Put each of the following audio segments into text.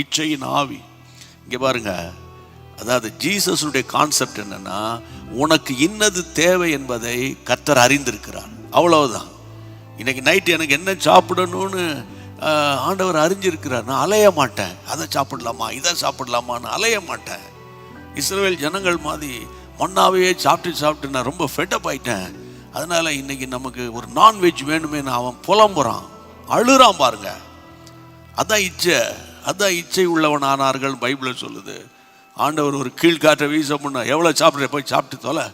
இச்சையின் ஆவி. இங்கே பாருங்க, அதாவது ஜீசஸுடைய கான்செப்ட் என்னன்னா, உனக்கு இன்னது தேவை என்பதை கர்த்தர் அறிந்திருக்கிறார், அவ்வளவுதான். இன்னைக்கு நைட்டு எனக்கு என்ன சாப்பிடணும்னு ஆண்டவர் அறிஞ்சிருக்கிறார். நான் அலைய மாட்டேன், அதை சாப்பிடலாமா இதை சாப்பிடலாமான்னு அலைய மாட்டேன். இஸ்ரவேல் ஜனங்கள் மாதிரி மண்ணாவையே சாப்பிட்டு நான் ரொம்ப ஃபெட்டப் ஆயிட்டேன், அதனால இன்னைக்கு நமக்கு ஒரு நான்வெஜ் வேணுமே அவன் புலம்புறான், அழுறான் பாருங்க. அதான் இச்சை, அதான் இச்சை உள்ளவன் ஆனார்கள் பைபிள் சொல்லுது. ஆண்டவர் ஒரு கீழ்காற்றை வீச முன்னா எவ்வளோ சாப்பிட்ற போய் சாப்பிட்டு தொலை.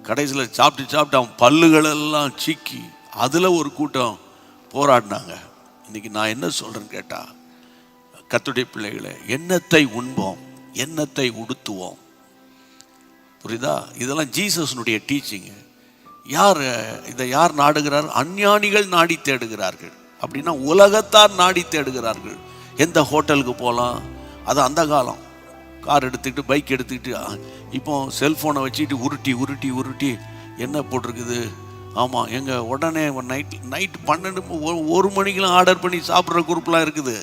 கடைசியில் சாப்பிட்டு அவன் பல்லுகளெல்லாம் சீக்கி அதில் ஒரு கூட்டம் போராடினாங்க. இன்னைக்கு நான் என்ன சொல்கிறேன்னு கேட்டால், கர்த்தருடைய பிள்ளைகளே, எண்ணத்தை உண்போம், எண்ணத்தை உடுத்துவோம். புரியுதா? இதெல்லாம் ஜீசஸனுடைய டீச்சிங்கு. இதை யார் நாடுகிறார்? அஞ்ஞானிகள் நாடி தேடுகிறார்கள். அப்படின்னா உலகத்தார் நாடி தேடுகிறார்கள். எந்த ஹோட்டலுக்கு போகலாம், அது அந்த காலம். கார் எடுத்துக்கிட்டு பைக் எடுத்துக்கிட்டு இப்போ செல்ஃபோனை வச்சுக்கிட்டு உருட்டி என்ன போட்டிருக்குது. ஆமாம், எங்கள் உடனே நைட் 12 மணிக்கெலாம் ஆர்டர் பண்ணி சாப்பிட்ற குரூப்லாம் இருக்குது.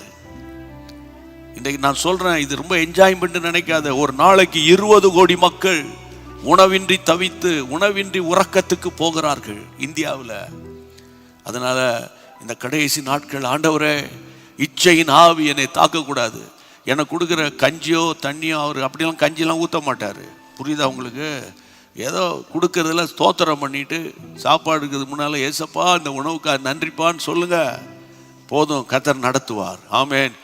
இன்றைக்கு நான் சொல்கிறேன், இது ரொம்ப என்ஜாய்மெண்ட்டு நினைக்காத. ஒரு நாளைக்கு 20 கோடி மக்கள் உணவின்றி தவித்து உணவின்றி உறக்கத்துக்கு போகிறார்கள் இந்தியாவில். அதனால் இந்த கடைசி நாட்கள், ஆண்டவரே இச்சையின் ஆவி என்னை தாக்கக்கூடாது. எனக்கு கொடுக்குற கஞ்சியோ தண்ணியோ, அவர் அப்படிலாம் கஞ்சிலாம் ஊற்ற மாட்டார். புரியுதா உங்களுக்கு? ஏதோ கொடுக்கறதுல ஸ்தோத்திரம் பண்ணிட்டு சாப்பாடுக்கு முன்னால் ஏசப்பா இந்த உணவுக்காக நன்றிப்பான்னு சொல்லுங்க, போதும், கர்த்தர் நடத்துவார். ஆமென்.